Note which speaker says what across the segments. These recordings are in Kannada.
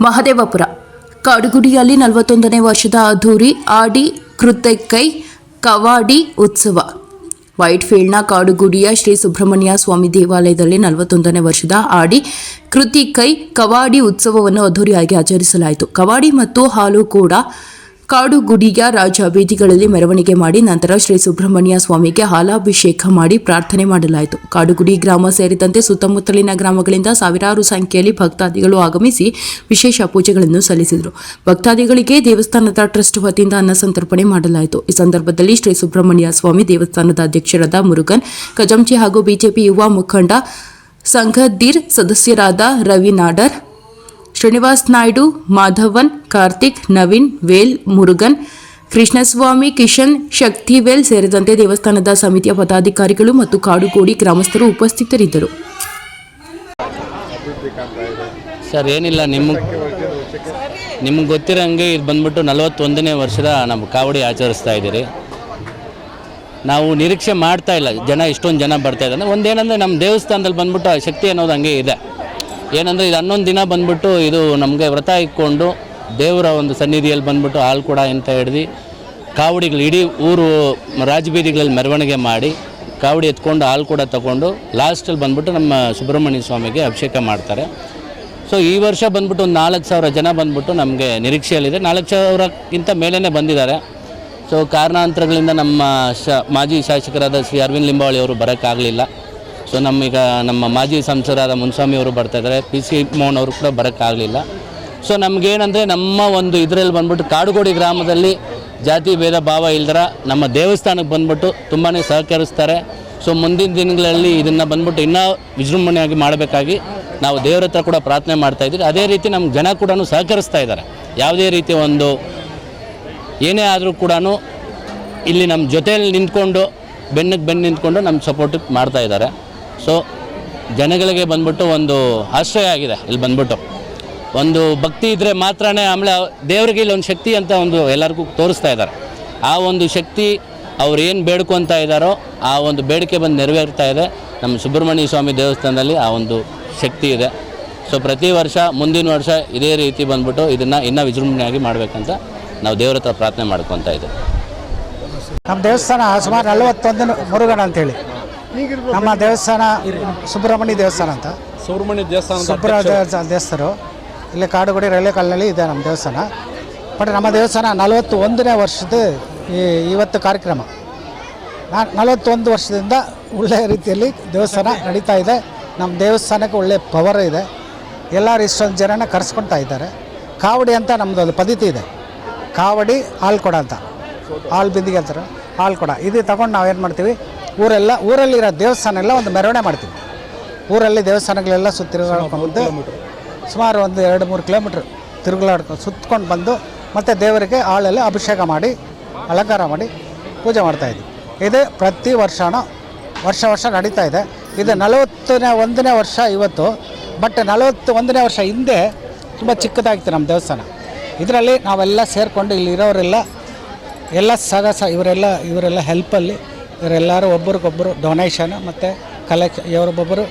Speaker 1: ಮಹದೇವಪುರ ಕಾಡುಗುಡಿಯಲ್ಲಿ 41ನೇ ವರ್ಷದ ಅದ್ದೂರಿ ಆಡಿ ಕೃತಿಕೈ ಕವಾಡಿ ಉತ್ಸವ. ವೈಟ್ಫೀಲ್ಡ್ನ ಕಾಡುಗುಡಿಯ ಶ್ರೀ ಸುಬ್ರಹ್ಮಣ್ಯ ಸ್ವಾಮಿ ದೇವಾಲಯದಲ್ಲಿ 41ನೇ ವರ್ಷದ ಆಡಿ ಕೃತಿಕೈ ಕವಾಡಿ ಉತ್ಸವವನ್ನು ಅದ್ದೂರಿಯಾಗಿ ಆಚರಿಸಲಾಯಿತು. ಕವಾಡಿ ಮತ್ತು ಹಾಲು ಕೂಡ ಕಾಡುಗುಡಿಯ ರಾಜ ಬೀದಿಗಳಲ್ಲಿ ಮೆರವಣಿಗೆ ಮಾಡಿ ನಂತರ ಶ್ರೀ ಸುಬ್ರಹ್ಮಣ್ಯ ಸ್ವಾಮಿಗೆ ಹಾಲಾಭಿಷೇಕ ಮಾಡಿ ಪ್ರಾರ್ಥನೆ ಮಾಡಲಾಯಿತು. ಕಾಡುಗುಡಿ ಗ್ರಾಮ ಸೇರಿದಂತೆ ಸುತ್ತಮುತ್ತಲಿನ ಗ್ರಾಮಗಳಿಂದ ಸಾವಿರಾರು ಸಂಖ್ಯೆಯಲ್ಲಿ ಭಕ್ತಾದಿಗಳು ಆಗಮಿಸಿ ವಿಶೇಷ ಪೂಜೆಗಳನ್ನು ಸಲ್ಲಿಸಿದರು. ಭಕ್ತಾದಿಗಳಿಗೆ ದೇವಸ್ಥಾನದ ಟ್ರಸ್ಟ್ ವತಿಯಿಂದ ಅನ್ನ ಸಂತರ್ಪಣೆ ಮಾಡಲಾಯಿತು. ಈ ಸಂದರ್ಭದಲ್ಲಿ ಶ್ರೀ ಸುಬ್ರಹ್ಮಣ್ಯ ಸ್ವಾಮಿ ದೇವಸ್ಥಾನದ ಅಧ್ಯಕ್ಷರಾದ ಮುರುಗನ್ ಕಜಂಚಿ ಹಾಗೂ ಬಿಜೆಪಿ ಯುವ ಮುಖಂಡ ಸಂಘಧೀರ್ ಸದಸ್ಯರಾದ ರವಿ ನಾಡರ್, ಶ್ರೀನಿವಾಸ್ ನಾಯ್ಡು, ಮಾಧವನ್, ಕಾರ್ತಿಕ್, ನವೀನ್, ವೇಲ್, ಮುರುಗನ್, ಕೃಷ್ಣಸ್ವಾಮಿ, ಕಿಶನ್, ಶಕ್ತಿವೇಲ್ ಸೇರಿದಂತೆ ದೇವಸ್ಥಾನದ ಸಮಿತಿಯ ಪದಾಧಿಕಾರಿಗಳು ಮತ್ತು ಕಾಡುಗೋಡಿ ಗ್ರಾಮಸ್ಥರು ಉಪಸ್ಥಿತರಿದ್ದರು.
Speaker 2: ಸರ್ ಏನಿಲ್ಲ, ನಿಮಗೆ ಗೊತ್ತಿರೋಂಗೆ ಇದು ಬಂದ್ಬಿಟ್ಟು 41ನೇ ವರ್ಷದ ನಮ್ಮ ಕಾವಡಿ ಆಚರಿಸ್ತಾ ಇದ್ದೀರಿ. ನಾವು ನಿರೀಕ್ಷೆ ಮಾಡ್ತಾ ಇಲ್ಲ ಇಷ್ಟೊಂದು ಜನ ಬರ್ತಾ ಇದ್ದಾರೆ. ಒಂದೇನಂದರೆ ನಮ್ಮ ದೇವಸ್ಥಾನದಲ್ಲಿ ಬಂದ್ಬಿಟ್ಟು ಆ ಶಕ್ತಿ ಅನ್ನೋದು ಹಂಗೆ ಇದೆ. ಏನಂದರೆ ಇದು 11 ದಿನ ಬಂದ್ಬಿಟ್ಟು ಇದು ನಮಗೆ ವ್ರತ ಇಟ್ಕೊಂಡು ದೇವರ ಒಂದು ಸನ್ನಿಧಿಯಲ್ಲಿ ಬಂದ್ಬಿಟ್ಟು ಹಾಲು ಕೂಡ ಅಂತ ಹಿಡ್ದು ಕಾವಡಿಗಳು ಇಡೀ ಊರು ರಾಜಬೀದಿಗಳಲ್ಲಿ ಮೆರವಣಿಗೆ ಮಾಡಿ ಕಾವಡಿ ಎತ್ಕೊಂಡು ಹಾಲು ಕೂಡ ತಗೊಂಡು ಲಾಸ್ಟಲ್ಲಿ ಬಂದ್ಬಿಟ್ಟು ನಮ್ಮ ಸುಬ್ರಹ್ಮಣ್ಯ ಸ್ವಾಮಿಗೆ ಅಭಿಷೇಕ ಮಾಡ್ತಾರೆ. ಸೊ ಈ ವರ್ಷ ಬಂದ್ಬಿಟ್ಟು ಒಂದು 4,000 ಜನ ಬಂದ್ಬಿಟ್ಟು ನಮಗೆ ನಿರೀಕ್ಷೆಯಲ್ಲಿದೆ. 4,000ಕ್ಕಿಂತ ಮೇಲೇ ಬಂದಿದ್ದಾರೆ. ಸೊ ಕಾರಣಾಂತರಗಳಿಂದ ನಮ್ಮ ಮಾಜಿ ಶಾಸಕರಾದ ಶ್ರೀ ಅರವಿಂದ್ ಲಿಂಬಾವಳಿ ಅವರು ಬರೋಕ್ಕಾಗಲಿಲ್ಲ. ಸೊ ನಮ್ಮ ಮಾಜಿ ಸಂಸದರಾದ ಮುನ್ಸ್ವಾಮಿ ಅವರು ಬರ್ತಾಯಿದ್ದಾರೆ, PC ಮೋಹನ್ ಅವರು ಕೂಡ ಬರೋಕ್ಕಾಗಲಿಲ್ಲ. ಸೊ ನಮಗೇನಂದರೆ ನಮ್ಮ ಒಂದು ಇದರಲ್ಲಿ ಬಂದ್ಬಿಟ್ಟು ಕಾಡುಗೋಡಿ ಗ್ರಾಮದಲ್ಲಿ ಜಾತಿ ಭೇದ ಭಾವ ಇಲ್ದರ ನಮ್ಮ ದೇವಸ್ಥಾನಕ್ಕೆ ಬಂದ್ಬಿಟ್ಟು ತುಂಬಾ ಸಹಕರಿಸ್ತಾರೆ. ಸೊ ಮುಂದಿನ ದಿನಗಳಲ್ಲಿ ಇದನ್ನು ಬಂದ್ಬಿಟ್ಟು ಇನ್ನೂ ವಿಜೃಂಭಣೆಯಾಗಿ ಮಾಡಬೇಕಾಗಿ ನಾವು ದೇವರ ಹತ್ರ ಕೂಡ ಪ್ರಾರ್ಥನೆ ಮಾಡ್ತಾಯಿದ್ದೀವಿ. ಅದೇ ರೀತಿ ನಮ್ಮ ಜನ ಕೂಡ ಸಹಕರಿಸ್ತಾ ಇದ್ದಾರೆ. ಯಾವುದೇ ರೀತಿ ಒಂದು ಏನೇ ಆದರೂ ಕೂಡ ಇಲ್ಲಿ ನಮ್ಮ ಜೊತೆಯಲ್ಲಿ ನಿಂತ್ಕೊಂಡು ಬೆನ್ನಿಗೆ ಬೆನ್ನು ನಿಂತ್ಕೊಂಡು ನಮ್ಮ ಸಪೋರ್ಟ್ ಮಾಡ್ತಾ ಇದ್ದಾರೆ. ಸೊ ಜನಗಳಿಗೆ ಬಂದ್ಬಿಟ್ಟು ಒಂದು ಆಶ್ರಯ ಆಗಿದೆ. ಇಲ್ಲಿ ಬಂದ್ಬಿಟ್ಟು ಒಂದು ಭಕ್ತಿ ಇದ್ದರೆ ಮಾತ್ರನೇ, ಆಮೇಲೆ ದೇವರಿಗೆ ಇಲ್ಲಿ ಒಂದು ಶಕ್ತಿ ಅಂತ ಒಂದು ಎಲ್ಲರಿಗೂ ತೋರಿಸ್ತಾ ಇದ್ದಾರೆ. ಆ ಒಂದು ಶಕ್ತಿ ಅವ್ರು ಏನು ಬೇಡ್ಕೊತಾ ಇದ್ದಾರೋ ಆ ಒಂದು ಬೇಡಿಕೆ ಬಂದು ನೆರವೇರ್ತಾ ಇದೆ. ನಮ್ಮ ಸುಬ್ರಹ್ಮಣ್ಯ ಸ್ವಾಮಿ ದೇವಸ್ಥಾನದಲ್ಲಿ ಆ ಒಂದು ಶಕ್ತಿ ಇದೆ. ಸೊ ಪ್ರತಿ ವರ್ಷ ಮುಂದಿನ ವರ್ಷ ಇದೇ ರೀತಿ ಬಂದ್ಬಿಟ್ಟು ಇದನ್ನು ಇನ್ನೂ ವಿಜೃಂಭಣೆಯಾಗಿ ಮಾಡಬೇಕಂತ ನಾವು ದೇವರ ಹತ್ರ ಪ್ರಾರ್ಥನೆ ಮಾಡ್ಕೊತಾ ಇದ್ದೀವಿ.
Speaker 3: ನಮ್ಮ ದೇವಸ್ಥಾನ ಸುಮಾರು 41 ಮುರುಗನ್ ಅಂತೇಳಿ ನಮ್ಮ ದೇವಸ್ಥಾನ ಸುಬ್ರಹ್ಮಣ್ಯ ದೇವಸ್ಥಾನ ಅಂತ ದೇವಸ್ಥರು ಇಲ್ಲಿ ಕಾಡುಗುಡಿ ರೈಲ್ವೆ ಕಾಲದಲ್ಲಿ ಇದೆ ನಮ್ಮ ದೇವಸ್ಥಾನ. ಬಟ್ ನಮ್ಮ ದೇವಸ್ಥಾನ 41ನೇ ವರ್ಷದ ಇವತ್ತು ಕಾರ್ಯಕ್ರಮ. 41 ವರ್ಷದಿಂದ ಒಳ್ಳೆಯ ರೀತಿಯಲ್ಲಿ ದೇವಸ್ಥಾನ ನಡೀತಾ ಇದೆ. ನಮ್ಮ ದೇವಸ್ಥಾನಕ್ಕೆ ಒಳ್ಳೆಯ ಪವರ್ ಇದೆ. ಎಲ್ಲರೂ ಇಷ್ಟೊಂದು ಜನನ ಕರೆಸ್ಕೊಳ್ತಾ ಇದ್ದಾರೆ. ಕಾವಡಿ ಅಂತ ನಮ್ಮದು ಒಂದು ಪದ್ಧತಿ ಇದೆ. ಕಾವಡಿ ಹಾಲು ಕೊಡ ಅಂತ, ಹಾಲು ಬಿಂದಿಗೆ ಅಂತಾರೆ, ಹಾಲು ಕೊಡ ಇದು ತಗೊಂಡು ನಾವೇನು ಮಾಡ್ತೀವಿ, ಊರಲ್ಲಿರೋ ದೇವಸ್ಥಾನ ಎಲ್ಲ ಒಂದು ಮೆರವಣಿಗೆ ಮಾಡ್ತೀವಿ. ಊರಲ್ಲಿ ದೇವಸ್ಥಾನಗಳೆಲ್ಲ ತಿರುಗಾಡ್ಕೊಂಡು ಸುಮಾರು ಒಂದು 2-3 ಕಿಲೋಮೀಟ್ರ್ ತಿರುಗಾಡ್ಕೊಂಡು ಸುತ್ಕೊಂಡು ಬಂದು ಮತ್ತು ದೇವರಿಗೆ ಹಾಳೆಲ್ಲ ಅಭಿಷೇಕ ಮಾಡಿ ಅಲಂಕಾರ ಮಾಡಿ ಪೂಜೆ ಮಾಡ್ತಾಯಿದ್ವಿ. ಇದು ಪ್ರತಿ ವರ್ಷ ನಡೀತಾ ಇದೆ. ಇದು 41ನೇ ವರ್ಷ ಇವತ್ತು. ಬಟ್ 41ನೇ ವರ್ಷ ಹಿಂದೆ ತುಂಬ ಚಿಕ್ಕದಾಗಿತ್ತು ನಮ್ಮ ದೇವಸ್ಥಾನ. ಇದರಲ್ಲಿ ನಾವೆಲ್ಲ ಸೇರಿಕೊಂಡು ಇಲ್ಲಿರೋರೆಲ್ಲ ಇವರೆಲ್ಲ ಹೆಲ್ಪಲ್ಲಿ ಇವರೆಲ್ಲರೂ ಒಬ್ಬರಿಗೊಬ್ಬರು ಡೊನೇಷನ್ ಮತ್ತು ಇವರೊಬ್ಬೊಬ್ಬರು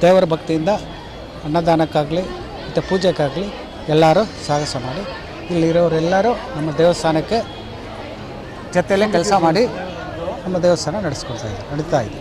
Speaker 3: ದೇವರ ಭಕ್ತಿಯಿಂದ ಅನ್ನದಾನಕ್ಕಾಗಲಿ ಮತ್ತು ಪೂಜೆಗಾಗಲಿ ಎಲ್ಲರೂ ಸಾಹಸ ಮಾಡಿ ಇಲ್ಲಿರೋರೆಲ್ಲರೂ ನಮ್ಮ ದೇವಸ್ಥಾನಕ್ಕೆ ಜೊತೆಯಲ್ಲೇ ಕೆಲಸ ಮಾಡಿ ನಮ್ಮ ದೇವಸ್ಥಾನ ನಡೀತಾ ಇದೆ.